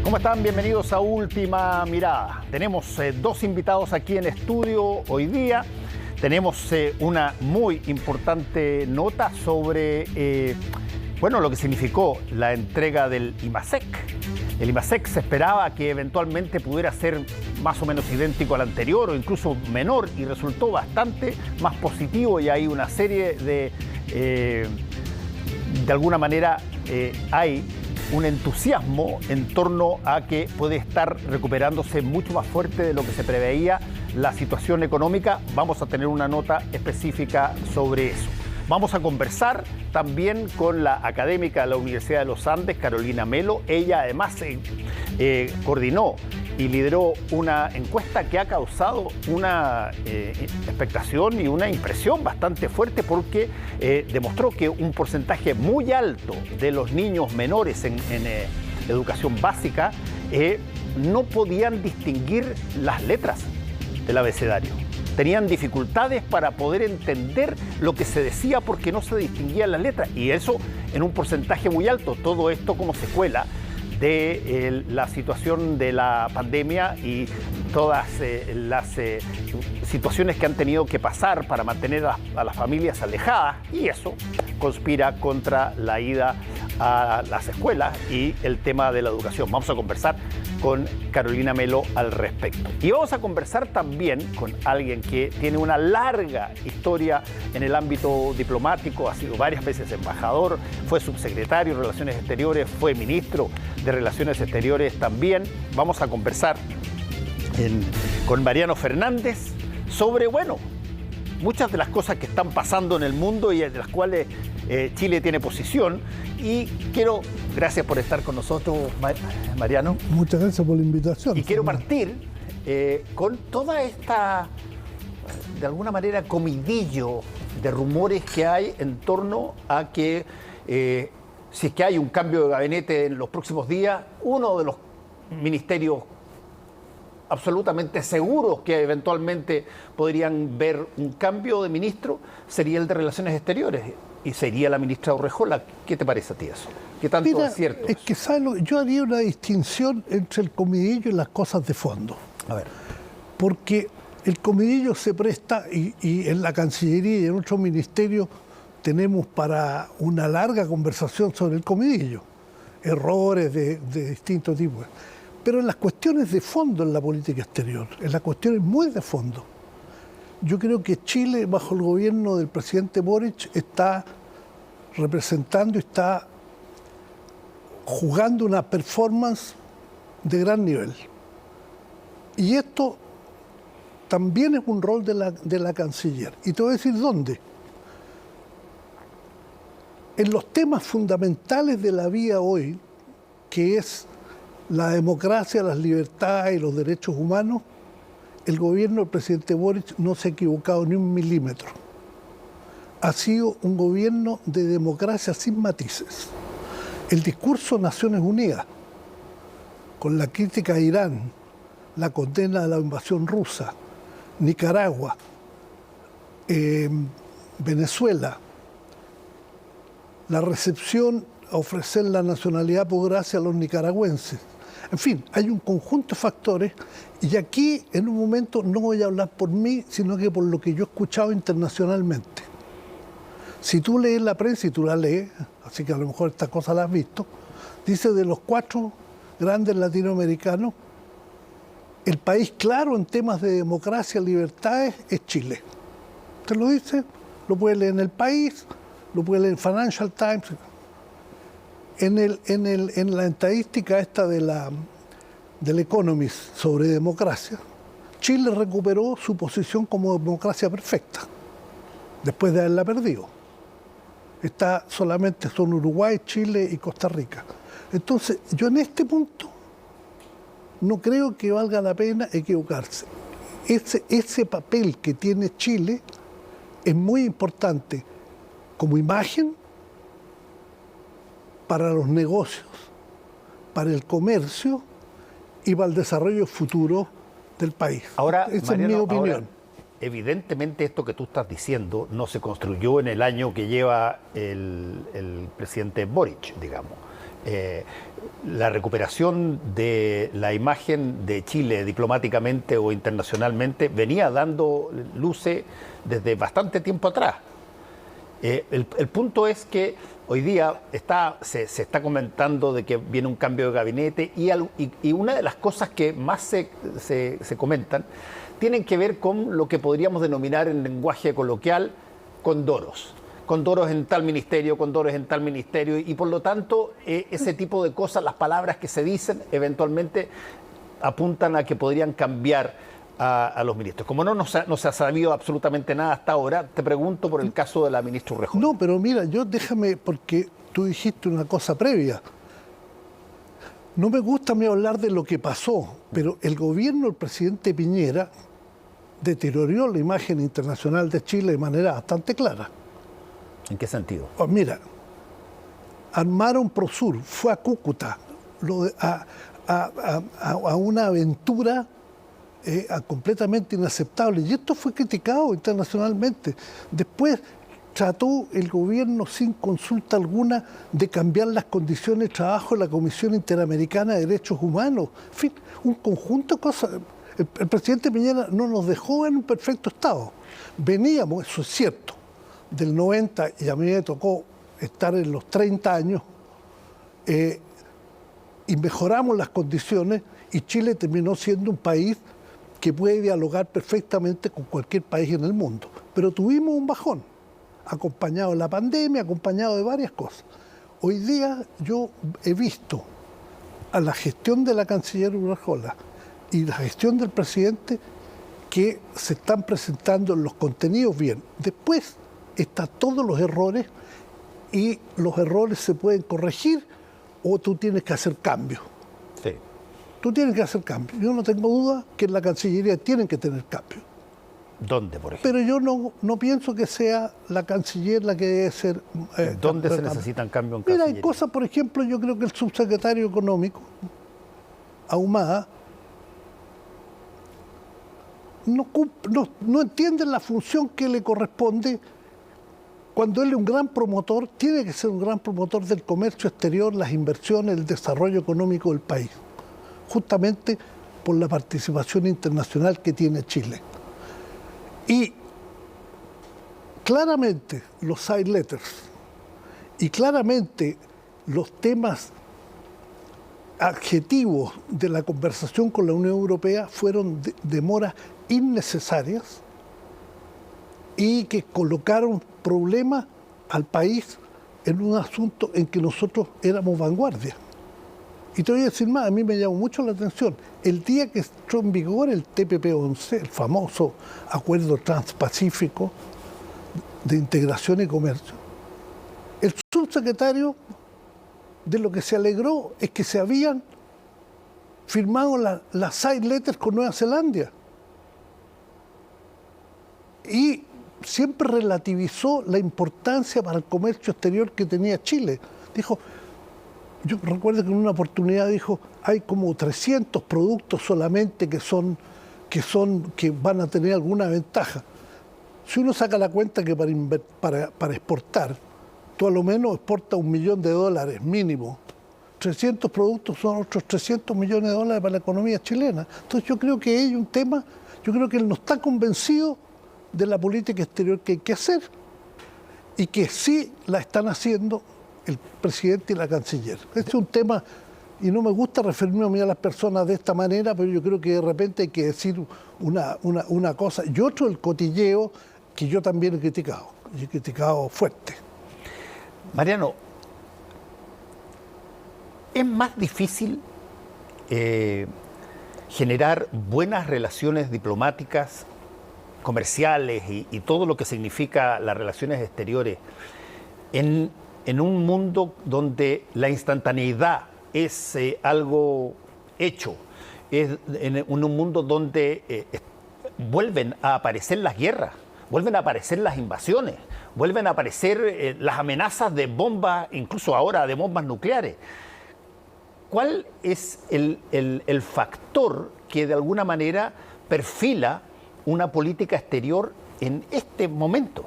¿Cómo están? Bienvenidos a Última Mirada. Tenemos dos invitados aquí en estudio hoy día. Tenemos una muy importante nota sobre lo que significó la entrega del IMASEC. El IMASEC se esperaba que eventualmente pudiera ser más o menos idéntico al anterior o incluso menor, y resultó bastante más positivo, y hay una serie de alguna manera hay un entusiasmo en torno a que puede estar recuperándose mucho más fuerte de lo que se preveía la situación económica. Vamos a tener una nota específica sobre eso. Vamos a conversar también con la académica de la Universidad de los Andes, Carolina Melo. Ella además coordinó y lideró una encuesta que ha causado una expectación y una impresión bastante fuerte, porque demostró que un porcentaje muy alto de los niños menores en educación básica no podían distinguir las letras del abecedario. Tenían dificultades para poder entender lo que se decía porque no se distinguían las letras, y eso en un porcentaje muy alto. Todo esto como secuela de la situación de la pandemia y todas las situaciones que han tenido que pasar para mantener a las familias alejadas, y eso conspira contra la ida a las escuelas y el tema de la educación. Vamos a conversar con Carolina Melo al respecto. Y vamos a conversar también con alguien que tiene una larga historia en el ámbito diplomático, ha sido varias veces embajador, fue subsecretario de Relaciones Exteriores, fue ministro de Relaciones Exteriores también. Vamos a conversar con Mariano Fernández sobre, muchas de las cosas que están pasando en el mundo y de las cuales Chile tiene posición. Y gracias por estar con nosotros, Mariano. Muchas gracias por la invitación. Y quiero partir con toda esta, de alguna manera, comidillo de rumores que hay en torno a que si es que hay un cambio de gabinete en los próximos días, uno de los ministerios absolutamente seguros que eventualmente podrían ver un cambio de ministro sería el de Relaciones Exteriores, y sería la ministra Urrejola. ¿Qué te parece a ti eso? ¿Qué tanto es cierto? Es que, ¿sabes? Yo haría una distinción entre el comidillo y las cosas de fondo. A ver. Porque el comidillo se presta, y en la Cancillería y en otros ministerios tenemos para una larga conversación sobre el comidillo, errores de distintos tipos. Pero en las cuestiones de fondo en la política exterior, en las cuestiones muy de fondo, yo creo que Chile, bajo el gobierno del presidente Boric, está representando y está jugando una performance de gran nivel. Y esto también es un rol de la canciller. Y te voy a decir dónde. En los temas fundamentales de la vida hoy, que es la democracia, las libertades y los derechos humanos, el gobierno del presidente Boric no se ha equivocado ni un milímetro. Ha sido un gobierno de democracia sin matices. El discurso de Naciones Unidas, con la crítica a Irán, la condena a la invasión rusa, Nicaragua, Venezuela, la recepción a ofrecer la nacionalidad por gracia a los nicaragüenses. En fin, hay un conjunto de factores, y aquí en un momento no voy a hablar por mí, sino que por lo que yo he escuchado internacionalmente. Si tú lees la prensa, y tú la lees, así que a lo mejor esta cosa la has visto, dice de los 4 grandes latinoamericanos, el país claro en temas de democracia y libertades es Chile. Te lo dice, lo puedes leer en El País, lo puedes leer en Financial Times. En la estadística esta del Economist sobre democracia, Chile recuperó su posición como democracia perfecta, después de haberla perdido. Son Uruguay, Chile y Costa Rica. Entonces, yo en este punto no creo que valga la pena equivocarse. Ese papel que tiene Chile es muy importante como imagen para los negocios, para el comercio y para el desarrollo futuro del país. Ahora, esa Mariano, es mi opinión. Ahora, evidentemente esto que tú estás diciendo no se construyó en el año que lleva el presidente Boric, digamos. La recuperación de la imagen de Chile diplomáticamente o internacionalmente venía dando luces desde bastante tiempo atrás. El punto es que hoy día se está comentando de que viene un cambio de gabinete y una de las cosas que más se comentan tienen que ver con lo que podríamos denominar en lenguaje coloquial condoros. Condoros en tal ministerio, condoros en tal ministerio, y por lo tanto ese tipo de cosas, las palabras que se dicen eventualmente apuntan a que podrían cambiar a los ministros. Como no se ha sabido absolutamente nada hasta ahora, te pregunto por el caso de la ministra Urrejola. No, pero mira, déjame, porque tú dijiste una cosa previa. No me gusta a mí hablar de lo que pasó, pero el gobierno del presidente Piñera deterioró la imagen internacional de Chile de manera bastante clara. ¿En qué sentido? Pues mira, armaron Prosur, fue a Cúcuta, a una aventura completamente inaceptable. Y esto fue criticado internacionalmente. Después trató el gobierno sin consulta alguna de cambiar las condiciones de trabajo de la Comisión Interamericana de Derechos Humanos. En fin, un conjunto de cosas. El presidente Piñera no nos dejó en un perfecto estado. Veníamos, eso es cierto, del 90, y a mí me tocó estar en los 30 años, y mejoramos las condiciones, y Chile terminó siendo un país que puede dialogar perfectamente con cualquier país en el mundo. Pero tuvimos un bajón, acompañado de la pandemia, acompañado de varias cosas. Hoy día yo he visto a la gestión de la canciller Urrejola y la gestión del presidente que se están presentando en los contenidos bien. Después están todos los errores, y los errores se pueden corregir o tú tienes que hacer cambios. Sí. Tú tienes que hacer cambios. Yo no tengo duda que en la Cancillería tienen que tener cambios. ¿Dónde, por ejemplo? Pero yo no pienso que sea la canciller la que debe ser... ¿Dónde se necesitan cambios en Mira, Cancillería? hay cosas, por ejemplo, yo creo que el subsecretario económico, Ahumada, no entiende la función que le corresponde. Cuando él es un gran promotor, tiene que ser un gran promotor del comercio exterior, las inversiones, el desarrollo económico del país, justamente por la participación internacional que tiene Chile. Y claramente los side letters y claramente los temas adjetivos de la conversación con la Unión Europea fueron demoras innecesarias y que colocaron problemas al país en un asunto en que nosotros éramos vanguardia. Y te voy a decir más, a mí me llamó mucho la atención. El día que entró en vigor el TPP-11, el famoso Acuerdo Transpacífico de Integración y Comercio, el subsecretario de lo que se alegró es que se habían firmado las side letters con Nueva Zelanda. Y siempre relativizó la importancia para el comercio exterior que tenía Chile. Dijo, yo recuerdo que en una oportunidad dijo, hay como 300 productos solamente que van a tener alguna ventaja. Si uno saca la cuenta que para exportar, tú a lo menos exportas $1 millón mínimo. 300 productos son otros 300 millones de dólares para la economía chilena. Entonces yo creo que hay un tema, yo creo que él no está convencido de la política exterior que hay que hacer, y que sí la están haciendo el presidente y la canciller. Este es un tema, y no me gusta referirme a mí a las personas de esta manera, pero yo creo que de repente hay que decir una cosa. Y otro, el cotilleo, que yo también he criticado fuerte. Mariano, ¿es más difícil generar buenas relaciones diplomáticas, comerciales y todo lo que significa las relaciones exteriores en un mundo donde la instantaneidad es algo hecho, en un mundo donde vuelven a aparecer las guerras, vuelven a aparecer las invasiones, vuelven a aparecer las amenazas de bombas, incluso ahora de bombas nucleares? ¿Cuál es el factor que de alguna manera perfila una política exterior en este momento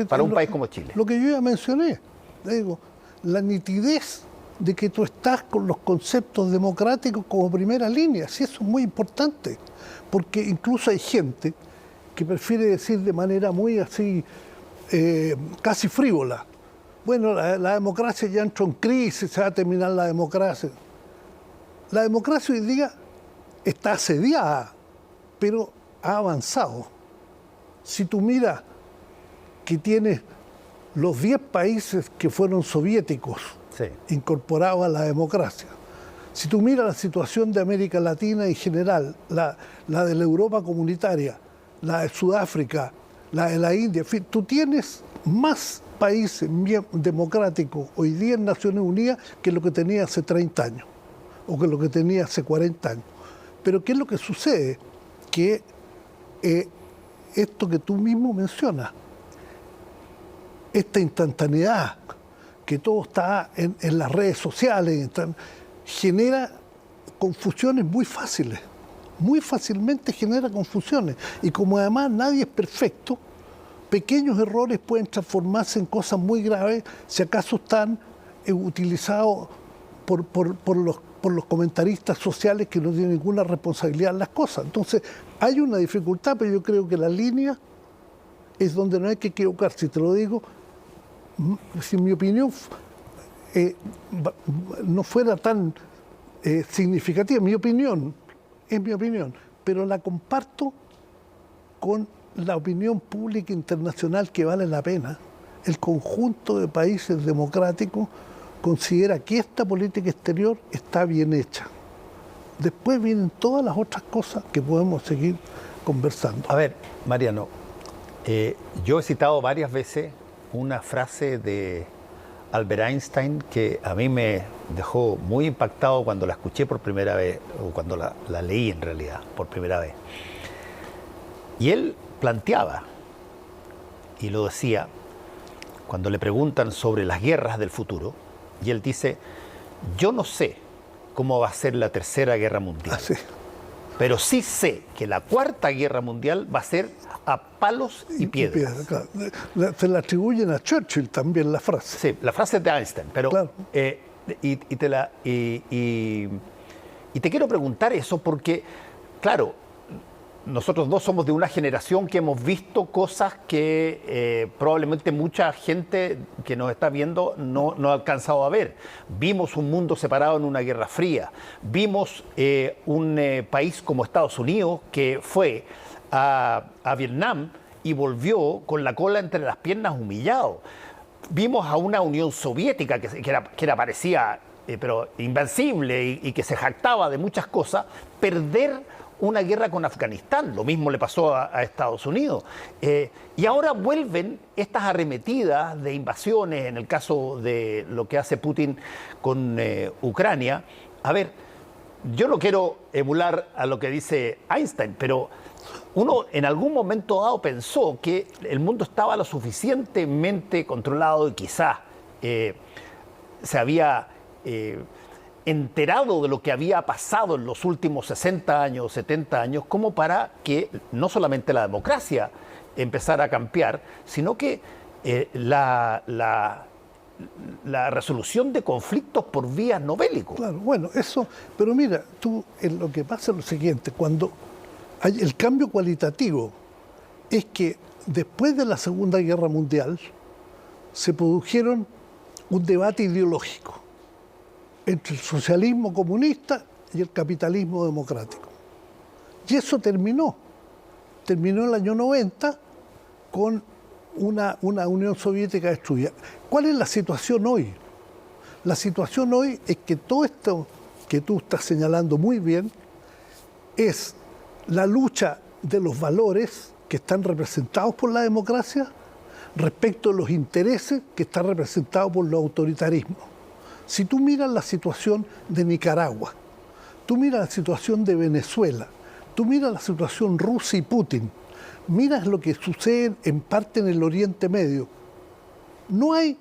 para un país como Chile? Lo que yo ya mencioné, digo, la nitidez de que tú estás con los conceptos democráticos como primera línea. Sí, eso es muy importante, porque incluso hay gente que prefiere decir de manera muy así, casi frívola, bueno, la democracia ya entró en crisis, se va a terminar la democracia. La democracia hoy día está asediada, pero ha avanzado. Si tú miras que tienes los 10 países que fueron soviéticos, sí, incorporados a la democracia, si tú miras la situación de América Latina en general, la de la Europa comunitaria, la de Sudáfrica, la de la India, en fin, tú tienes más países democráticos hoy día en Naciones Unidas que lo que tenía hace 30 años o que lo que tenía hace 40 años. Pero ¿qué es lo que sucede? Que esto que tú mismo mencionas, esta instantaneidad, que todo está en las redes sociales, genera confusiones muy fáciles, muy fácilmente genera confusiones. Y como además nadie es perfecto, pequeños errores pueden transformarse en cosas muy graves si acaso están utilizados por los comentaristas sociales que no tienen ninguna responsabilidad en las cosas. Entonces, hay una dificultad, pero yo creo que la línea es donde no hay que equivocarse. Si te lo digo, si en mi opinión no fuera tan significativa, es mi opinión, pero la comparto con la opinión pública internacional que vale la pena. El conjunto de países democráticos considera que esta política exterior está bien hecha. Después vienen todas las otras cosas que podemos seguir conversando. A ver, Mariano, yo he citado varias veces una frase de Albert Einstein que a mí me dejó muy impactado cuando la escuché por primera vez, o cuando la leí en realidad por primera vez. Y él planteaba, y lo decía, cuando le preguntan sobre las guerras del futuro, y él dice, yo no sé cómo va a ser la tercera guerra mundial, pero sí sé que la cuarta guerra mundial va a ser a palos y piedras. Claro. Se la atribuyen a Churchill también la frase. Sí, la frase es de Einstein, pero claro. Y te quiero preguntar eso porque, claro, nosotros dos somos de una generación que hemos visto cosas que probablemente mucha gente que nos está viendo no ha alcanzado a ver. Vimos un mundo separado en una guerra fría. Vimos un país como Estados Unidos que fue a Vietnam y volvió con la cola entre las piernas humillado. Vimos a una Unión Soviética que parecía pero invencible y que se jactaba de muchas cosas, perder una guerra con Afganistán. Lo mismo le pasó a Estados Unidos. Y ahora vuelven estas arremetidas de invasiones, en el caso de lo que hace Putin con Ucrania. A ver, yo no quiero emular a lo que dice Einstein, pero uno en algún momento dado pensó que el mundo estaba lo suficientemente controlado y quizás se había enterado de lo que había pasado en los últimos 60 años, 70 años, como para que no solamente la democracia empezara a cambiar, sino que la resolución de conflictos por vías no bélicos. Claro, bueno, eso, pero mira, lo que pasa es lo siguiente, cuando hay el cambio cualitativo es que después de la Segunda Guerra Mundial se produjeron un debate ideológico entre el socialismo comunista y el capitalismo democrático. Y eso terminó en el año 90 con una Unión Soviética destruida. ¿Cuál es la situación hoy? La situación hoy es que todo esto que tú estás señalando muy bien es la lucha de los valores que están representados por la democracia respecto a los intereses que están representados por los autoritarismos. Si tú miras la situación de Nicaragua, tú miras la situación de Venezuela, tú miras la situación Rusia y Putin, miras lo que sucede en parte en el Oriente Medio, no hay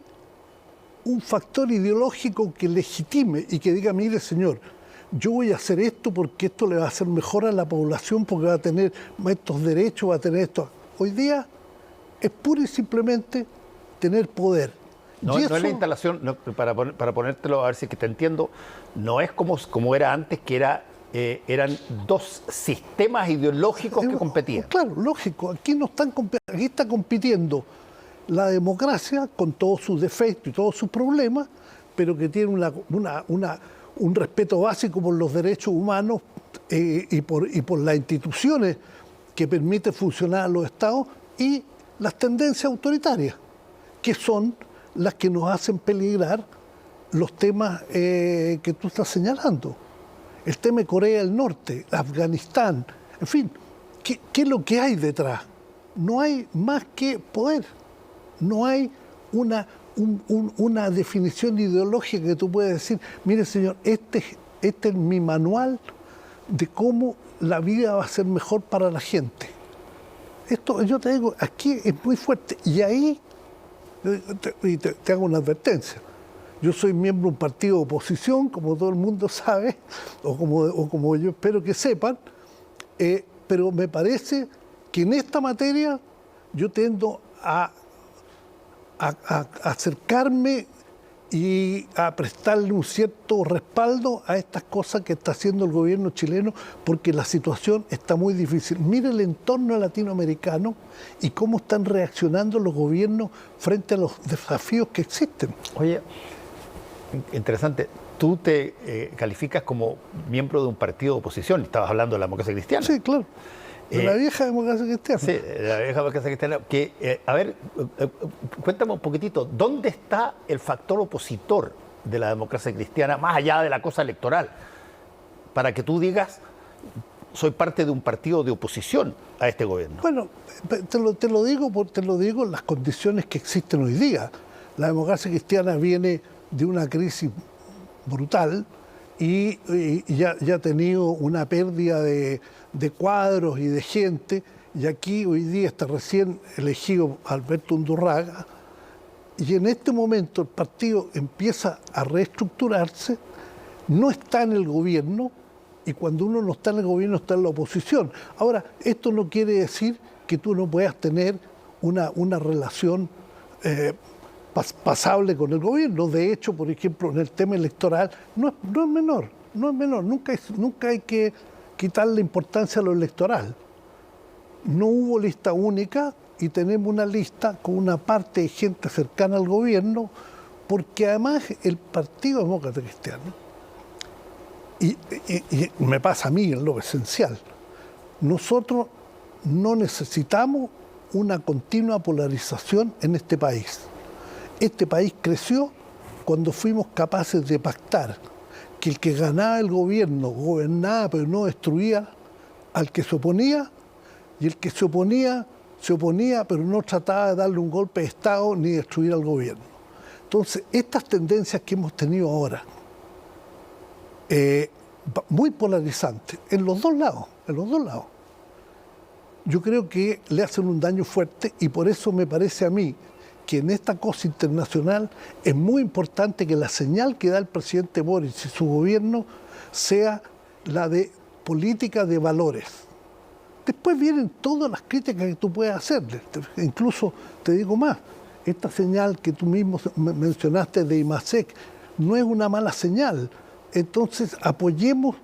un factor ideológico que legitime y que diga, mire señor, yo voy a hacer esto porque esto le va a hacer mejor a la población porque va a tener estos derechos, va a tener esto. Hoy día es pura y simplemente tener poder. No, Y no es la eso- instalación, para ponértelo a ver si es que te entiendo, no es como era antes, que eran dos sistemas ideológicos que competían. Claro, lógico. Aquí está compitiendo la democracia con todos sus defectos y todos sus problemas, pero que tiene un respeto básico por los derechos humanos y por las instituciones que permiten funcionar a los estados, y las tendencias autoritarias, que son las que nos hacen peligrar los temas que tú estás señalando. El tema de Corea del Norte, Afganistán, en fin, ¿qué es lo que hay detrás? No hay más que poder, no hay una definición ideológica que tú puedas decir, mire señor, este es mi manual de cómo la vida va a ser mejor para la gente. Esto, yo te digo, aquí es muy fuerte, y ahí te hago una advertencia. Yo soy miembro de un partido de oposición, como todo el mundo sabe, o como yo espero que sepan, pero me parece que en esta materia yo tiendo a acercarme y a prestarle un cierto respaldo a estas cosas que está haciendo el gobierno chileno, porque la situación está muy difícil. Mire el entorno latinoamericano y cómo están reaccionando los gobiernos frente a los desafíos que existen. Oye, interesante. Tú te calificas como miembro de un partido de oposición, estabas hablando de la democracia cristiana. Sí, claro. De la vieja democracia cristiana. Sí, la vieja democracia cristiana. A ver, cuéntame un poquitito, ¿dónde está el factor opositor de la democracia cristiana, más allá de la cosa electoral? Para que tú digas, soy parte de un partido de oposición a este gobierno. Bueno, te lo digo en las condiciones que existen hoy día. La democracia cristiana viene de una crisis brutal y ya ha tenido una pérdida de cuadros y de gente, y aquí hoy día está recién elegido Alberto Undurraga, y en este momento el partido empieza a reestructurarse, no está en el gobierno, y cuando uno no está en el gobierno está en la oposición. Ahora, esto no quiere decir que tú no puedas tener una relación pasable con el gobierno. De hecho, por ejemplo, en el tema electoral no es menor, nunca hay que quitarle importancia a lo electoral. No hubo lista única y tenemos una lista con una parte de gente cercana al gobierno, porque además el Partido Demócrata Cristiano, y me pasa a mí en lo esencial, nosotros no necesitamos una continua polarización en este país. Este país creció cuando fuimos capaces de pactar que el que ganaba el gobierno gobernaba pero no destruía al que se oponía, y el que se oponía pero no trataba de darle un golpe de Estado ni destruir al gobierno. Entonces, estas tendencias que hemos tenido ahora, muy polarizantes, en los dos lados, yo creo que le hacen un daño fuerte, y por eso me parece a mí que en esta cosa internacional es muy importante que la señal que da el presidente Boric y su gobierno sea la de política de valores. Después vienen todas las críticas que tú puedes hacerle. Incluso te digo más, esta señal que tú mismo mencionaste de IMASEC no es una mala señal. Entonces apoyemos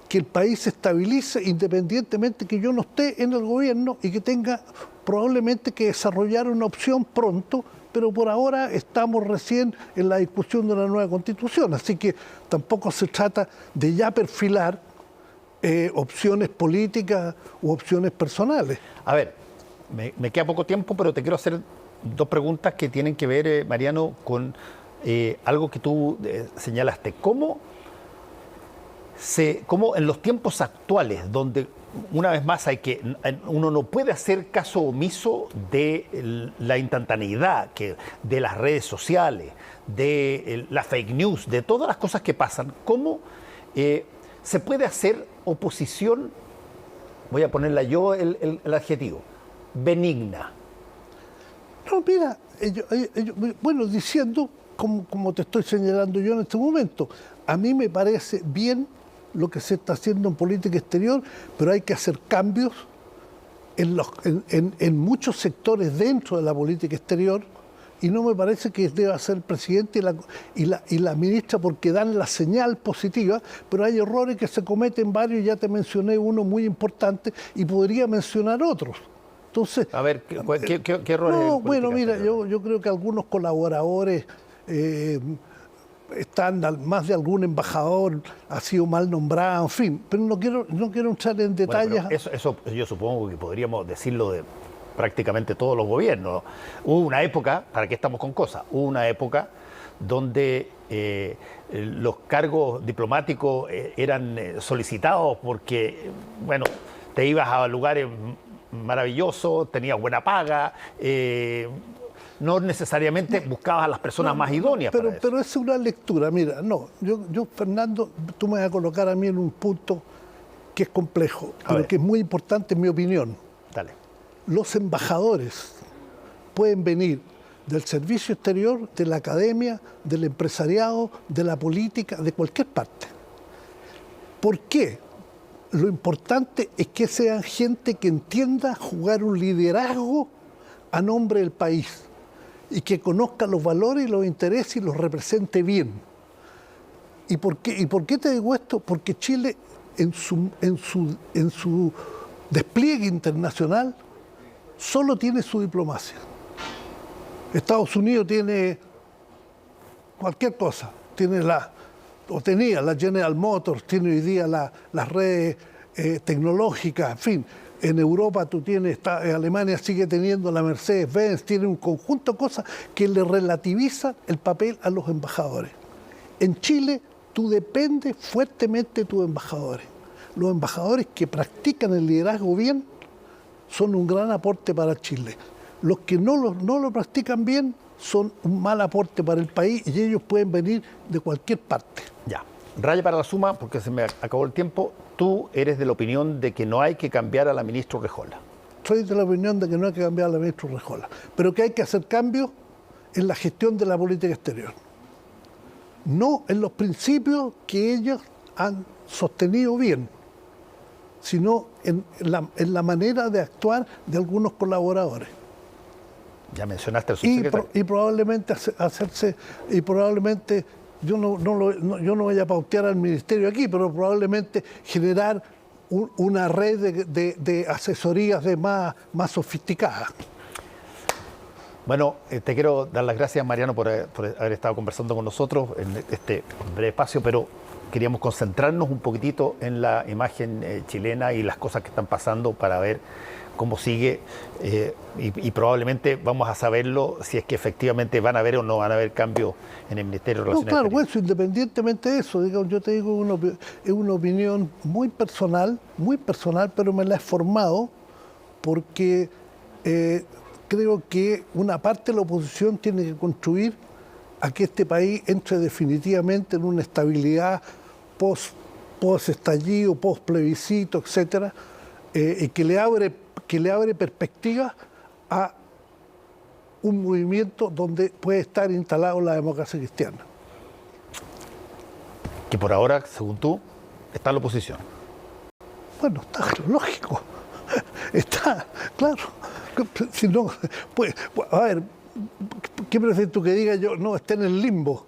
que el país se estabilice independientemente que yo no esté en el gobierno y que tenga probablemente que desarrollar una opción pronto, pero por ahora estamos recién en la discusión de una nueva constitución, así que tampoco se trata de ya perfilar opciones políticas u opciones personales. A ver, me queda poco tiempo, pero te quiero hacer dos preguntas que tienen que ver, Mariano, con algo que tú señalaste. ¿Cómo en los tiempos actuales, donde una vez más uno no puede hacer caso omiso de la instantaneidad, de las redes sociales, de la fake news, de todas las cosas que pasan, cómo se puede hacer oposición, voy a ponerla yo el adjetivo, benigna? No, mira, bueno, diciendo, como te estoy señalando yo en este momento, a mí me parece bien lo que se está haciendo en política exterior, pero hay que hacer cambios en muchos sectores dentro de la política exterior y no me parece que deba ser el presidente y la ministra porque dan la señal positiva, pero hay errores que se cometen varios, ya te mencioné uno muy importante y podría mencionar otros. Entonces, a ver, ¿qué errores? No, bueno, mira, yo creo que algunos colaboradores más de algún embajador ha sido mal nombrado, en fin, pero no quiero entrar en detalles. Bueno, eso yo supongo que podríamos decirlo de prácticamente todos los gobiernos. Hubo una época, ¿para qué estamos con cosas? Hubo una época donde los cargos diplomáticos eran solicitados porque, bueno, te ibas a lugares maravillosos, tenías buena paga, no necesariamente buscabas a las personas más idóneas para eso. Pero es una lectura, mira, yo, Fernando, tú me vas a colocar a mí en un punto que es complejo, pero que es muy importante en mi opinión. Dale. Los embajadores pueden venir del servicio exterior, de la academia, del empresariado, de la política, de cualquier parte. ¿Por qué? Lo importante es que sean gente que entienda jugar un liderazgo a nombre del país y que conozca los valores y los intereses y los represente bien. ¿Y por qué te digo esto? Porque Chile en su despliegue internacional solo tiene su diplomacia. Estados Unidos tiene cualquier cosa, tenía la General Motors, tiene hoy día las redes tecnológicas, en fin. En Europa Alemania sigue teniendo la Mercedes-Benz, tiene un conjunto de cosas que le relativizan el papel a los embajadores. En Chile tú dependes fuertemente de tus embajadores. Los embajadores que practican el liderazgo bien son un gran aporte para Chile. Los que no lo practican bien son un mal aporte para el país y ellos pueden venir de cualquier parte. Ya, raya para la suma, porque se me acabó el tiempo. Tú eres de la opinión de que no hay que cambiar a la ministra Urrejola. Soy de la opinión de que no hay que cambiar a la ministra Urrejola, pero que hay que hacer cambios en la gestión de la política exterior. No en los principios que ellos han sostenido bien, sino en la manera de actuar de algunos colaboradores. Ya mencionaste al subsecretario. Y probablemente yo no voy a pautear al ministerio aquí, pero probablemente generar una red de asesorías más sofisticadas. Bueno, te quiero dar las gracias, Mariano, por haber estado conversando con nosotros en este breve espacio, pero queríamos concentrarnos un poquitito en la imagen chilena y las cosas que están pasando para ver cómo sigue y probablemente vamos a saberlo si es que efectivamente van a haber o no van a haber cambios en el Ministerio de Relaciones Exteriores. Exteriores. Bueno, independientemente de eso, digamos, yo te digo, es una opinión muy personal, pero me la he formado porque creo que una parte de la oposición tiene que contribuir a que este país entre definitivamente en una estabilidad post-estallido, post-plebiscito, etcétera, y que le abre perspectivas a un movimiento donde puede estar instalado la democracia cristiana. Que por ahora, según tú, está en la oposición. Bueno, está lógico. Está, claro. Si no, pues, a ver, ¿qué prefieres tú que diga yo? No, está en el limbo.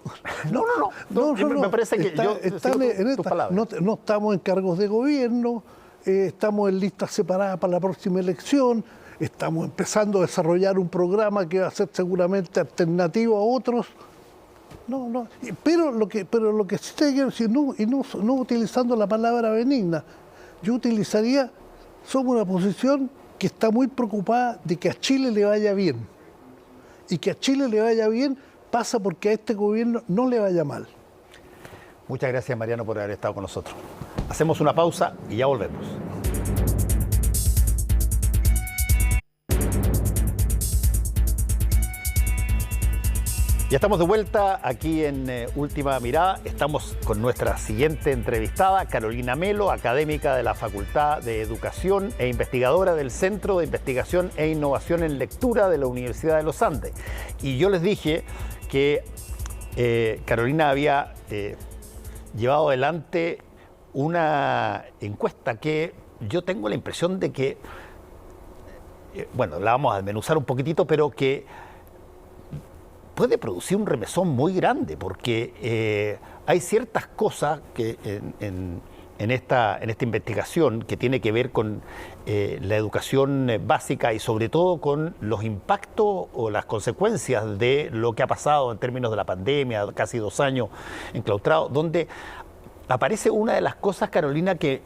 No. Me parece que no estamos en cargos de gobierno, estamos en listas separadas para la próxima elección, estamos empezando a desarrollar un programa que va a ser seguramente alternativo a otros. Pero lo que sí te quiero decir, no utilizando la palabra benigna, yo utilizaría, somos una posición que está muy preocupada de que a Chile le vaya bien. Y que a Chile le vaya bien pasa porque a este gobierno no le vaya mal. Muchas gracias, Mariano, por haber estado con nosotros. Hacemos una pausa y ya volvemos. Ya estamos de vuelta aquí en Última Mirada. Estamos con nuestra siguiente entrevistada, Carolina Melo, académica de la Facultad de Educación e investigadora del Centro de Investigación e Innovación en Lectura de la Universidad de los Andes. Y yo les dije que Carolina había llevado adelante una encuesta que yo tengo la impresión de que, bueno, la vamos a desmenuzar un poquitito, pero que puede producir un remesón muy grande, porque hay ciertas cosas que en esta investigación que tiene que ver con la educación básica y sobre todo con los impactos o las consecuencias de lo que ha pasado en términos de la pandemia, casi 2 años enclaustrado, donde aparece una de las cosas, Carolina, que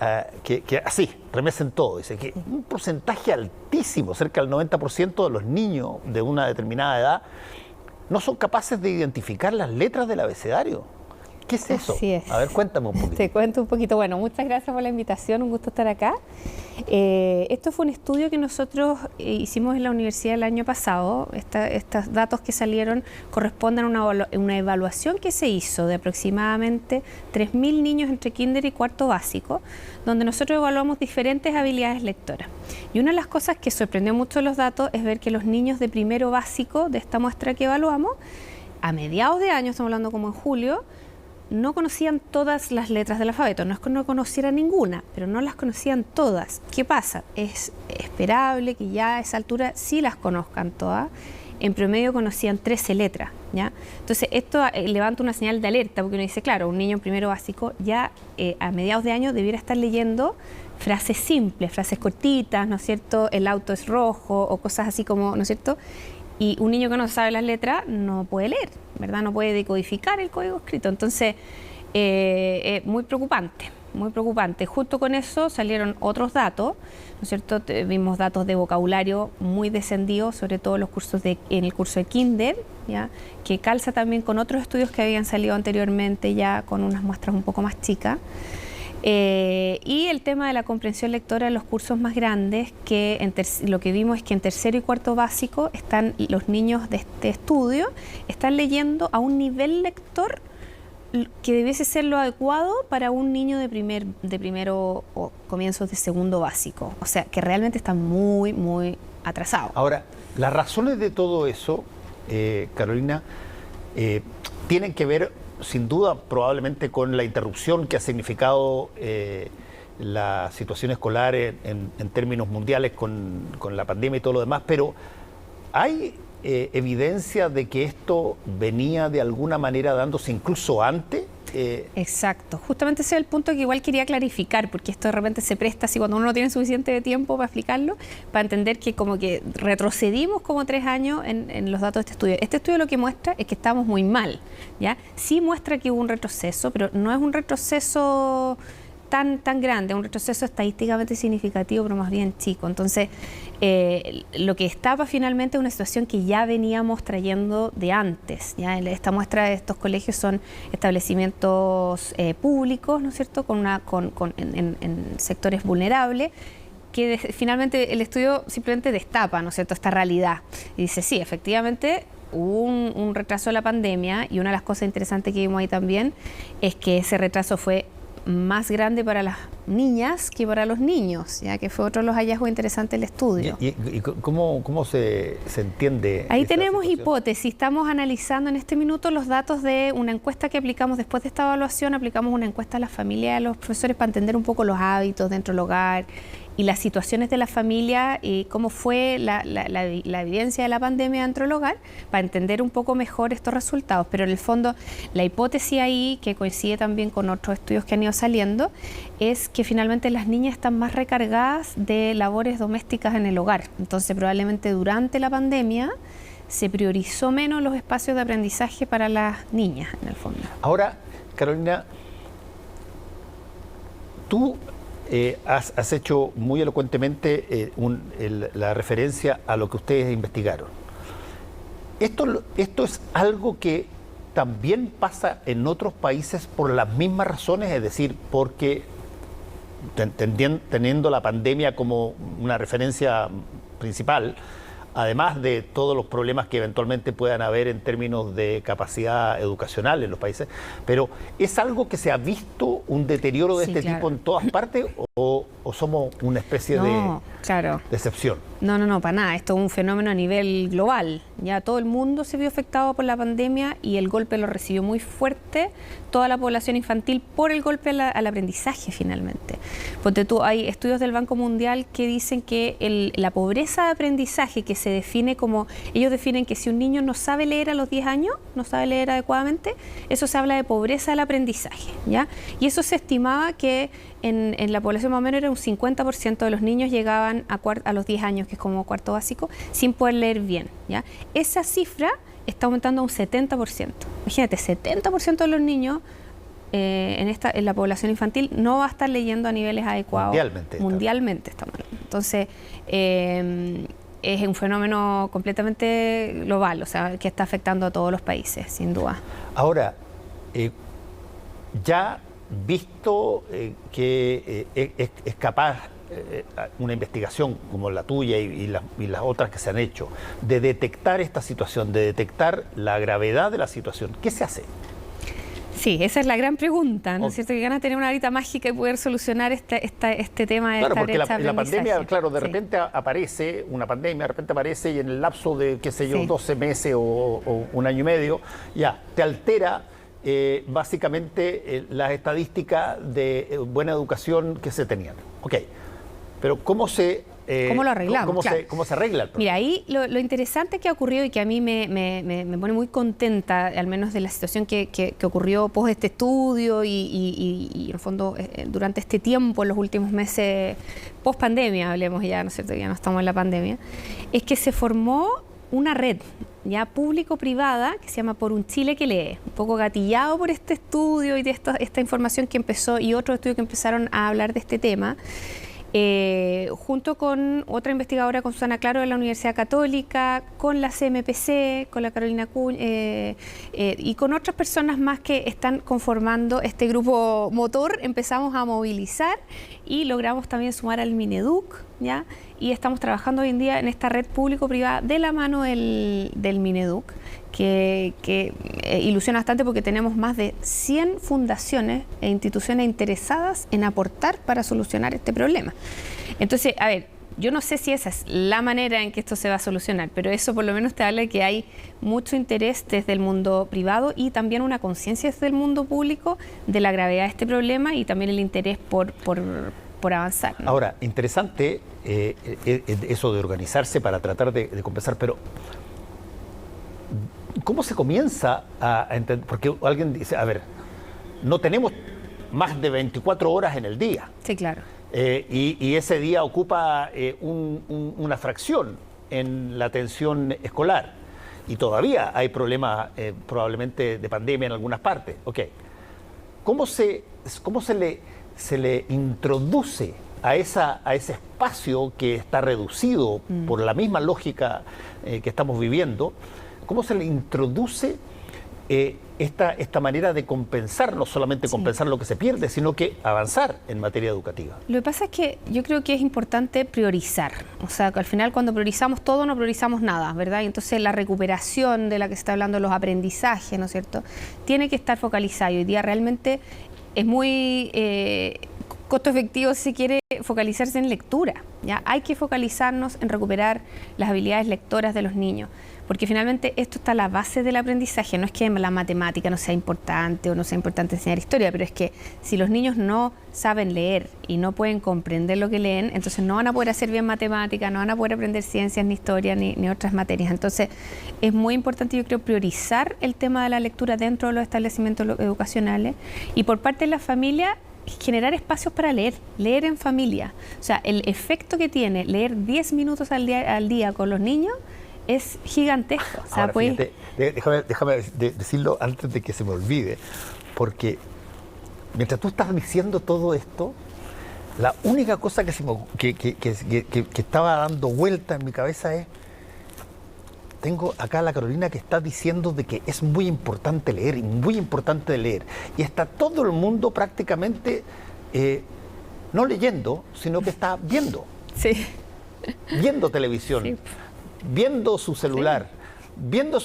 así, remesen todo. Dice que un porcentaje altísimo, cerca del 90% de los niños de una determinada edad, no son capaces de identificar las letras del abecedario. ¿Qué es eso? Así es. A ver, cuéntame un poquito. Te cuento un poquito. Bueno, muchas gracias por la invitación, un gusto estar acá. Esto fue un estudio que nosotros hicimos en la universidad el año pasado. Estos datos que salieron corresponden a una evaluación que se hizo de aproximadamente 3.000 niños entre kinder y cuarto básico, donde nosotros evaluamos diferentes habilidades lectoras. Y una de las cosas que sorprendió mucho de los datos es ver que los niños de primero básico de esta muestra que evaluamos, a mediados de año, estamos hablando como en julio, no conocían todas las letras del alfabeto, no es que no conocieran ninguna, pero no las conocían todas. ¿Qué pasa? Es esperable que ya a esa altura sí las conozcan todas. En promedio conocían 13 letras, ¿ya? Entonces esto levanta una señal de alerta, porque uno dice, claro, un niño en primero básico ya a mediados de año debiera estar leyendo frases simples, frases cortitas, ¿no es cierto? El auto es rojo o cosas así como, ¿no es cierto? Y un niño que no sabe las letras no puede leer, ¿verdad? No puede decodificar el código escrito. Entonces, muy preocupante, muy preocupante. Junto con eso salieron otros datos, ¿no es cierto? Vimos datos de vocabulario muy descendidos, sobre todo en el curso de kinder, ¿ya? Que calza también con otros estudios que habían salido anteriormente ya con unas muestras un poco más chicas. Y el tema de la comprensión lectora en los cursos más grandes, que lo que vimos es que en tercero y cuarto básico los niños de este estudio están leyendo a un nivel lector que debiese ser lo adecuado para un niño de primero o comienzos de segundo básico. O sea, que realmente están muy, muy atrasados. Ahora, las razones de todo eso, Carolina, tienen que ver sin duda probablemente con la interrupción que ha significado la situación escolar en términos mundiales con la pandemia y todo lo demás, pero ¿hay evidencia de que esto venía de alguna manera dándose incluso antes? Exacto, justamente ese es el punto que igual quería clarificar, porque esto de repente se presta así cuando uno no tiene suficiente tiempo para explicarlo, para entender que como que retrocedimos como 3 años en los datos de este estudio. Este estudio lo que muestra es que estamos muy mal, ¿ya? Sí muestra que hubo un retroceso, pero no es un retroceso tan grande, un retroceso estadísticamente significativo, pero más bien chico. Entonces, lo que estaba finalmente es una situación que ya veníamos trayendo de antes, ¿ya? Esta muestra de estos colegios son establecimientos públicos, ¿no es cierto?, en sectores vulnerables, que finalmente el estudio simplemente destapa, ¿no es cierto?, esta realidad. Y dice, sí, efectivamente, hubo un retraso de la pandemia, y una de las cosas interesantes que vimos ahí también es que ese retraso fue más grande para las niñas que para los niños, ya que fue otro de los hallazgos interesantes del estudio. ¿Y cómo se entiende? Ahí tenemos hipótesis. Estamos analizando en este minuto los datos de una encuesta que aplicamos después de esta evaluación. Aplicamos una encuesta a las familias, a los profesores, para entender un poco los hábitos dentro del hogar y las situaciones de la familia y cómo fue la evidencia de la pandemia dentro del hogar, para entender un poco mejor estos resultados. Pero en el fondo, la hipótesis ahí, que coincide también con otros estudios que han ido saliendo, es que finalmente las niñas están más recargadas de labores domésticas en el hogar. Entonces, probablemente durante la pandemia se priorizó menos los espacios de aprendizaje para las niñas, en el fondo. Ahora, Carolina, tú has hecho muy elocuentemente la referencia a lo que ustedes investigaron. Esto es algo que también pasa en otros países por las mismas razones, es decir, porque teniendo la pandemia como una referencia principal, además de todos los problemas que eventualmente puedan haber en términos de capacidad educacional en los países, pero ¿es algo que se ha visto un deterioro de este tipo en todas partes o somos una especie Claro. decepción. No, para nada. Esto es un fenómeno a nivel global. Ya todo el mundo se vio afectado por la pandemia y el golpe lo recibió muy fuerte toda la población infantil por el golpe al aprendizaje finalmente. Porque hay estudios del Banco Mundial que dicen que la pobreza de aprendizaje, que se define como, ellos definen que si un niño no sabe leer a los 10 años, no sabe leer adecuadamente, eso se habla de pobreza del aprendizaje, ¿ya? Y eso se estimaba que en la población más o menos era un 50% de los niños llegaban a los 10 años, que es como cuarto básico, sin poder leer bien, ¿ya? Esa cifra está aumentando a un 70%. Imagínate, 70% de los niños en la población infantil no va a estar leyendo a niveles adecuados. Mundialmente estamos hablando. Entonces, es un fenómeno completamente global, o sea, que está afectando a todos los países, sin duda. Ahora, ya visto que es capaz una investigación como la tuya y las otras que se han hecho, de detectar esta situación, de detectar la gravedad de la situación, ¿qué se hace? Sí, esa es la gran pregunta, ¿no es cierto? Que ganas de tener una varita mágica y poder solucionar este tema de esta brecha de aprendizaje. La pandemia, claro, de repente aparece, una pandemia de repente aparece y en el lapso de, qué sé yo, 12 meses o un año y medio, ya, te altera básicamente las estadísticas de buena educación que se tenían. Ok, pero ¿cómo lo arreglamos? ¿Cómo se arregla el problema? Mira, ahí lo interesante que ha ocurrido y que a mí me pone muy contenta, al menos de la situación que ocurrió post este estudio y en el fondo durante este tiempo, en los últimos meses, post pandemia, hablemos ya, ¿no es cierto? Ya no estamos en la pandemia, es que se formó una red ya público-privada que se llama Por un Chile que lee, un poco gatillado por este estudio y de esta información que empezó y otros estudios que empezaron a hablar de este tema. Junto con otra investigadora, con Susana Claro de la Universidad Católica, con la CMPC, con la Carolina Cuña y con otras personas más que están conformando este grupo motor, empezamos a movilizar y logramos también sumar al Mineduc, ¿ya? Y estamos trabajando hoy en día en esta red público-privada de la mano del Mineduc, que ilusiona bastante porque tenemos más de 100 fundaciones e instituciones interesadas en aportar para solucionar este problema. Entonces, a ver, yo no sé si esa es la manera en que esto se va a solucionar, pero eso por lo menos te habla de que hay mucho interés desde el mundo privado y también una conciencia desde el mundo público de la gravedad de este problema y también el interés por avanzar, ¿no? Ahora, interesante eso de organizarse para tratar de compensar, pero ¿cómo se comienza a entender? Porque alguien dice, a ver, no tenemos más de 24 horas en el día. Sí, claro. Y ese día ocupa una fracción en la atención escolar. Y todavía hay problemas probablemente de pandemia en algunas partes. Ok. ¿Cómo se le introduce a ese espacio que está reducido por la misma lógica que estamos viviendo? ¿Cómo se le introduce esta manera de compensar, no solamente compensar lo que se pierde, sino que avanzar en materia educativa? Lo que pasa es que yo creo que es importante priorizar. O sea, que al final cuando priorizamos todo, no priorizamos nada, ¿verdad? Y entonces la recuperación de la que se está hablando, los aprendizajes, ¿no es cierto?, tiene que estar focalizado. Hoy día realmente es muy costo efectivo, si se quiere, focalizarse en lectura, ¿ya? Hay que focalizarnos en recuperar las habilidades lectoras de los niños, porque finalmente esto está a la base del aprendizaje. No es que la matemática no sea importante o no sea importante enseñar historia, pero es que si los niños no saben leer y no pueden comprender lo que leen, entonces no van a poder hacer bien matemática, no van a poder aprender ciencias, ni historia, ni otras materias. Entonces es muy importante, yo creo, priorizar el tema de la lectura dentro de los establecimientos educacionales y por parte de la familia generar espacios para leer en familia. O sea, el efecto que tiene leer 10 minutos al día con los niños es gigantesco. O sea, ahora, fíjate, déjame decirlo antes de que se me olvide, porque mientras tú estás diciendo todo esto, la única cosa que estaba dando vuelta en mi cabeza es, tengo acá a la Carolina que está diciendo de que es muy importante leer, y muy importante leer, y está todo el mundo prácticamente no leyendo, sino que está viendo. Sí. Viendo televisión. Sí. Viendo su celular, viendo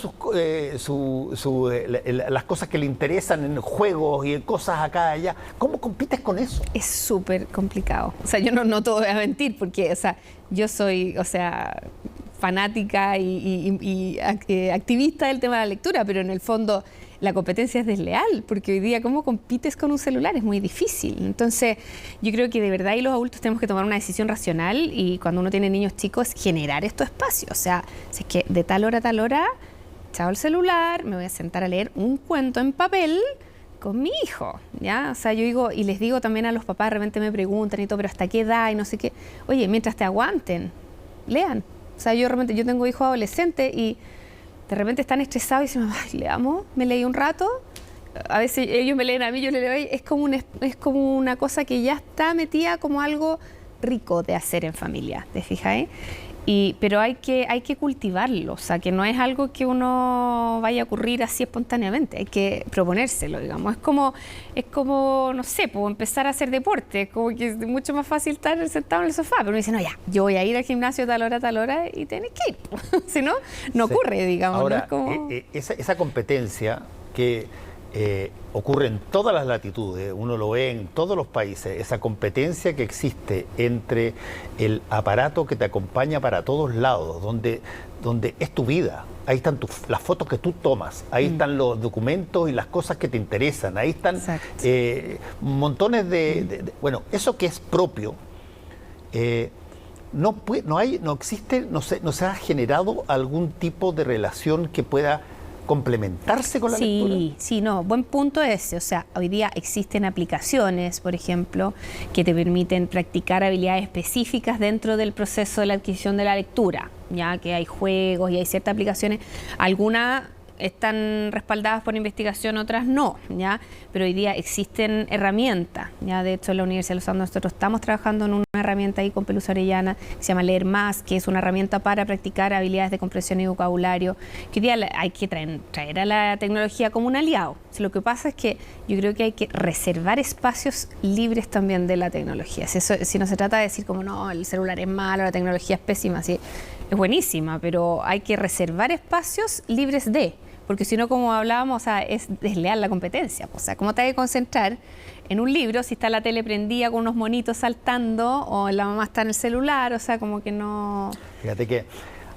las cosas que le interesan en juegos y en cosas acá y allá. ¿Cómo compites con eso? Es súper complicado. O sea, yo no te voy a mentir porque, o sea, yo soy, o sea, fanática y activista del tema de la lectura, pero en el fondo la competencia es desleal, porque hoy día cómo compites con un celular es muy difícil. Entonces yo creo que de verdad y los adultos tenemos que tomar una decisión racional, y cuando uno tiene niños chicos generar estos espacios. O sea, si es que de tal hora a tal hora, chao el celular, me voy a sentar a leer un cuento en papel con mi hijo, ¿ya? O sea, yo digo, y les digo también a los papás, de repente me preguntan y todo, pero ¿hasta qué edad? Y no sé qué. Oye, mientras te aguanten, lean. O sea, yo tengo hijos adolescentes y de repente están estresados y dicen, ay, leamos, me leí un rato. A veces ellos me leen a mí, yo les leo. Es como una cosa que ya está metida como algo rico de hacer en familia, ¿te fijas? Pero hay que cultivarlo, o sea, que no es algo que uno vaya a ocurrir así espontáneamente, hay que proponérselo, digamos. Es como no sé, pues empezar a hacer deporte, como que es mucho más fácil estar sentado en el sofá, pero uno dice, no, ya, yo voy a ir al gimnasio tal hora, y tenés que ir, si no, no ocurre, digamos. Ahora, ¿no? Es como... esa competencia que ocurre en todas las latitudes, uno lo ve en todos los países, esa competencia que existe entre el aparato que te acompaña para todos lados, donde es tu vida. Ahí están las fotos que tú tomas, ahí están los documentos y las cosas que te interesan, ahí están montones bueno, eso que es propio, no se ha generado algún tipo de relación que pueda complementarse con la lectura. Sí, no, buen punto ese. O sea, hoy día existen aplicaciones, por ejemplo, que te permiten practicar habilidades específicas dentro del proceso de la adquisición de la lectura, ya que hay juegos y hay ciertas aplicaciones, algunas están respaldadas por investigación, otras no, ¿ya? Pero hoy día existen herramientas, ¿ya? De hecho, en la Universidad de los Andes nosotros estamos trabajando en una herramienta ahí con Pelusa Orellana que se llama Leer Más, que es una herramienta para practicar habilidades de comprensión y vocabulario, que hoy día hay que traer a la tecnología como un aliado. Si lo que pasa es que yo creo que hay que reservar espacios libres también de la tecnología. Si no se trata de decir como, no, el celular es malo, la tecnología es pésima, sí, es buenísima, pero hay que reservar espacios libres de... Porque si no, como hablábamos, o sea, es desleal la competencia. O sea, ¿cómo te vas a concentrar en un libro si está la tele prendida con unos monitos saltando o la mamá está en el celular? O sea, como que no... Fíjate que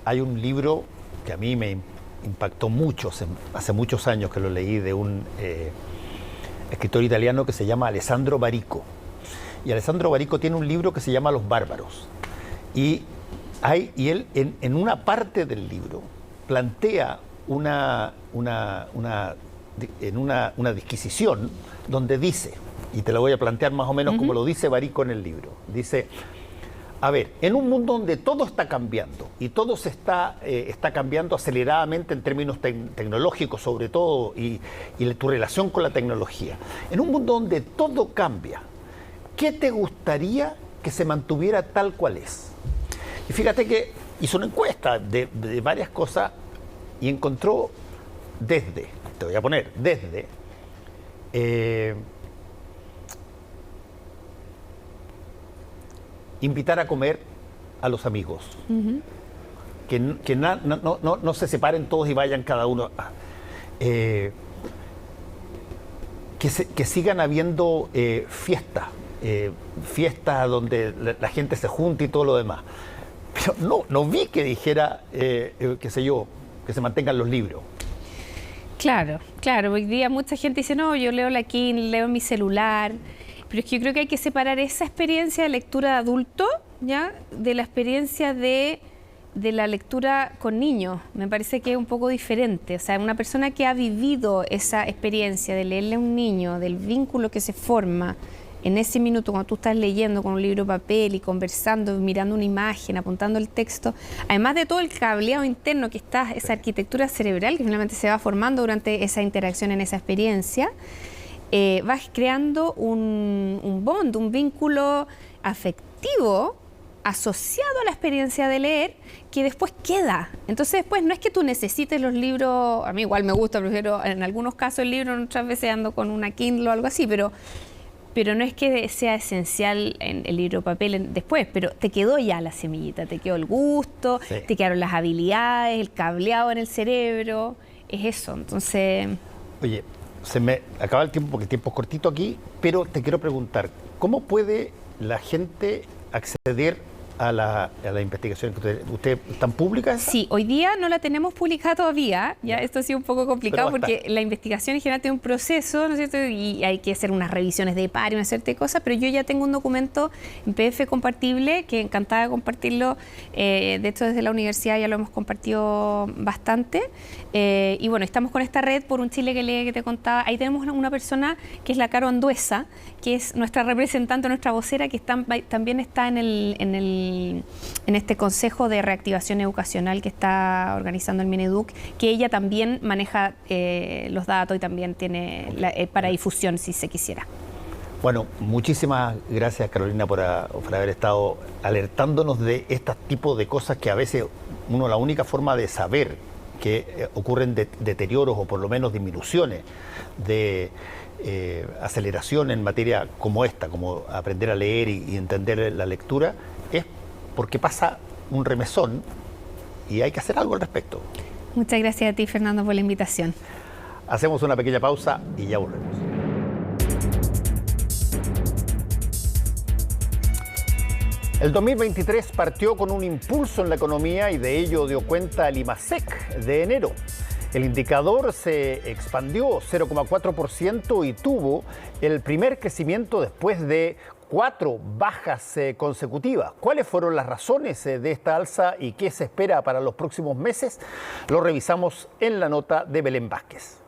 hay un libro que a mí me impactó mucho, hace muchos años que lo leí, de un escritor italiano que se llama Alessandro Barico. Y Alessandro Barico tiene un libro que se llama Los Bárbaros. Y él, en una parte del libro, plantea una disquisición donde dice, y te lo voy a plantear más o menos como lo dice Barico en el libro, dice, a ver, en un mundo donde todo está cambiando y todo está cambiando aceleradamente en términos tecnológicos sobre todo, y tu relación con la tecnología, en un mundo donde todo cambia, ¿qué te gustaría que se mantuviera tal cual es? Y fíjate que hizo una encuesta de varias cosas y encontró desde invitar a comer a los amigos, que no se separen todos y vayan cada uno, que sigan habiendo fiestas donde la gente se junta y todo lo demás. Pero no vi que dijera, qué sé yo, que se mantengan los libros. Claro. Hoy día mucha gente dice, no, yo leo la Kindle, leo en mi celular. Pero es que yo creo que hay que separar esa experiencia de lectura de adulto, ¿ya?, de la experiencia de la lectura con niños. Me parece que es un poco diferente. O sea, una persona que ha vivido esa experiencia de leerle a un niño, del vínculo que se forma en ese minuto cuando tú estás leyendo con un libro de papel y conversando, mirando una imagen, apuntando el texto, además de todo el cableado interno que está, esa arquitectura cerebral que finalmente se va formando durante esa interacción en esa experiencia, vas creando un bond, un vínculo afectivo asociado a la experiencia de leer que después queda. Entonces después no es que tú necesites los libros, a mí igual me gusta, prefiero en algunos casos el libro, otras veces ando con una Kindle o algo así, pero pero no es que sea esencial en el libro papel después, pero te quedó ya la semillita, te quedó el gusto, Sí. te quedaron las habilidades, el cableado en el cerebro, es eso. Entonces, Oye, se me acaba el tiempo porque el tiempo es cortito aquí, pero te quiero preguntar, ¿cómo puede la gente acceder a la investigación que ustedes están públicas? sí, hoy día no la tenemos publicada todavía, ya esto ha sido un poco complicado Pero va a porque estar. la investigación en general tiene un proceso, ¿no es cierto? Y hay que hacer unas revisiones de par y una serie de cosas, pero yo ya tengo un documento en PDF compartible, que encantada de compartirlo, de hecho desde la universidad ya lo hemos compartido bastante, y bueno, estamos con esta red por un Chile que lee que te contaba, ahí tenemos una persona que es la Caro Anduesa, que es nuestra representante, nuestra vocera, que también está en este Consejo de Reactivación Educacional que está organizando el Mineduc, que ella también maneja los datos y también tiene para difusión si se quisiera. Bueno, muchísimas gracias, Carolina, por haber estado alertándonos de este tipo de cosas que a veces la única forma de saber que ocurren deterioros o por lo menos disminuciones de aceleración en materia como esta, como aprender a leer y entender la lectura, es porque pasa un remesón y hay que hacer algo al respecto. Muchas gracias a ti, Fernando, por la invitación. Hacemos una pequeña pausa y ya volvemos. El 2023 partió con un impulso en la economía y de ello dio cuenta el IMASEC de enero. El indicador se expandió 0,4% y tuvo el primer crecimiento después de 4 bajas consecutivas. ¿Cuáles fueron las razones de esta alza y qué se espera para los próximos meses? Lo revisamos en la nota de Belén Vázquez.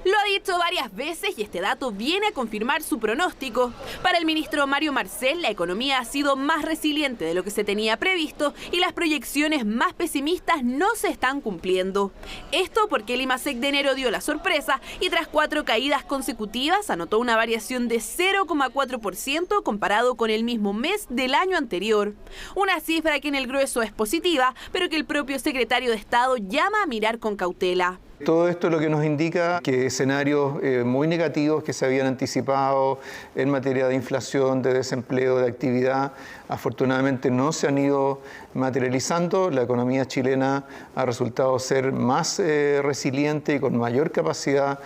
Lo ha dicho varias veces y este dato viene a confirmar su pronóstico. Para el ministro Mario Marcel, la economía ha sido más resiliente de lo que se tenía previsto y las proyecciones más pesimistas no se están cumpliendo. Esto porque el IMASEC de enero dio la sorpresa y tras 4 caídas consecutivas anotó una variación de 0,4% comparado con el mismo mes del año anterior. Una cifra que en el grueso es positiva, pero que el propio secretario de Estado llama a mirar con cautela. Todo esto lo que nos indica que escenarios muy negativos que se habían anticipado en materia de inflación, de desempleo, de actividad, afortunadamente no se han ido materializando. La economía chilena ha resultado ser más resiliente y con mayor capacidad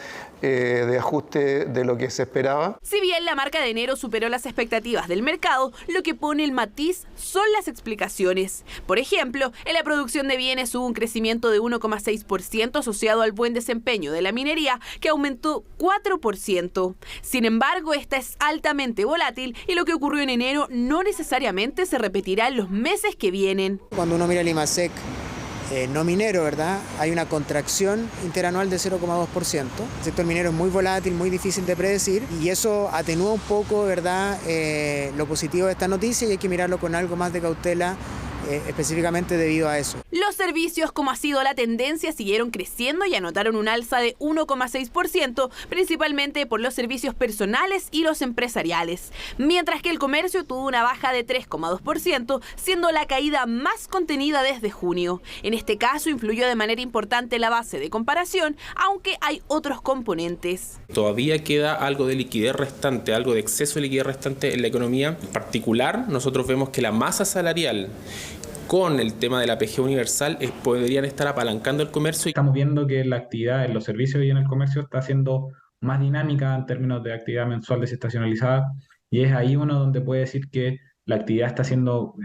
de ajuste de lo que se esperaba. Si bien la marca de enero superó las expectativas del mercado, lo que pone el matiz son las explicaciones. Por ejemplo, en la producción de bienes hubo un crecimiento de 1,6% asociado al buen desempeño de la minería, que aumentó 4%. Sin embargo, esta es altamente volátil y lo que ocurrió en enero no necesariamente se repetirá en los meses que vienen. Cuando uno mira el IMASEC no minero, ¿verdad? Hay una contracción interanual de 0,2%. El sector minero es muy volátil, muy difícil de predecir y eso atenúa un poco, ¿verdad? Lo positivo de esta noticia y hay que mirarlo con algo más de cautela específicamente debido a eso. Los servicios, como ha sido la tendencia, siguieron creciendo y anotaron un alza de 1,6%, principalmente por los servicios personales y los empresariales, mientras que el comercio tuvo una baja de 3,2%, siendo la caída más contenida desde junio. En este caso influyó de manera importante la base de comparación, aunque hay otros componentes. Todavía queda algo de liquidez restante, algo de exceso de liquidez restante en la economía. En particular, nosotros vemos que la masa salarial con el tema de la PG universal podrían estar apalancando el comercio. Estamos viendo que la actividad en los servicios y en el comercio está siendo más dinámica en términos de actividad mensual desestacionalizada y es ahí uno donde puede decir que la actividad está siendo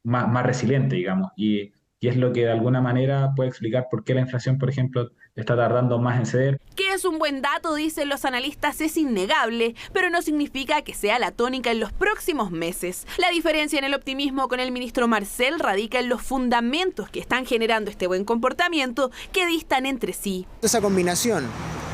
más resiliente, digamos, y es lo que de alguna manera puede explicar por qué la inflación, por ejemplo, está tardando más en ceder. Que es un buen dato, dicen los analistas, es innegable, pero no significa que sea la tónica en los próximos meses. La diferencia en el optimismo con el ministro Marcel radica en los fundamentos que están generando este buen comportamiento que distan entre sí. Esa combinación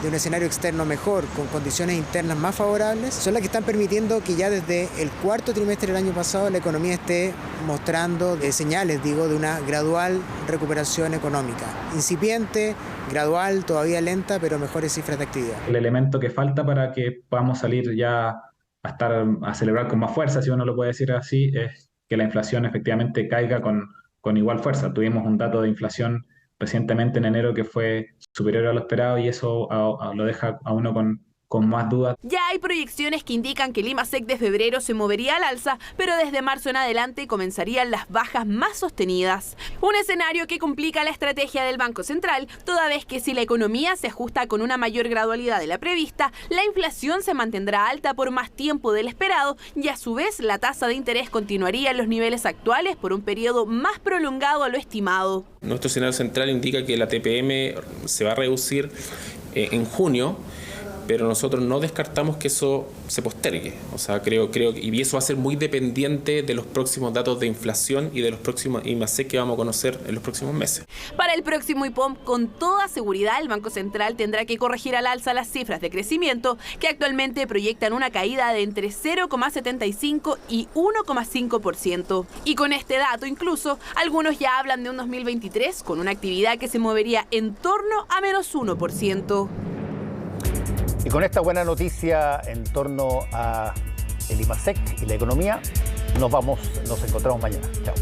de un escenario externo mejor con condiciones internas más favorables son las que están permitiendo que ya desde el cuarto trimestre del año pasado la economía esté mostrando señales, de una gradual recuperación económica. Incipiente, gradual, todavía lenta, pero mejores cifras de actividad. El elemento que falta para que podamos salir ya a celebrar con más fuerza, si uno lo puede decir así, es que la inflación efectivamente caiga con igual fuerza. Tuvimos un dato de inflación recientemente en enero que fue superior a lo esperado y eso lo deja a uno con con más dudas. Ya hay proyecciones que indican que el IMASEC de febrero se movería al alza, pero desde marzo en adelante comenzarían las bajas más sostenidas. Un escenario que complica la estrategia del Banco Central, toda vez que si la economía se ajusta con una mayor gradualidad de la prevista, la inflación se mantendrá alta por más tiempo del esperado y a su vez la tasa de interés continuaría en los niveles actuales por un periodo más prolongado a lo estimado. Nuestro escenario central indica que la TPM se va a reducir en junio, pero nosotros no descartamos que eso se postergue. O sea, creo y eso va a ser muy dependiente de los próximos datos de inflación y de los próximos IMASEC que vamos a conocer en los próximos meses. Para el próximo IPOM, con toda seguridad, el Banco Central tendrá que corregir al alza las cifras de crecimiento, que actualmente proyectan una caída de entre 0,75 y 1,5%. Y con este dato, incluso, algunos ya hablan de un 2023 con una actividad que se movería en torno a menos 1%. Y con esta buena noticia en torno a el IMASEC y la economía, nos encontramos mañana. Chao.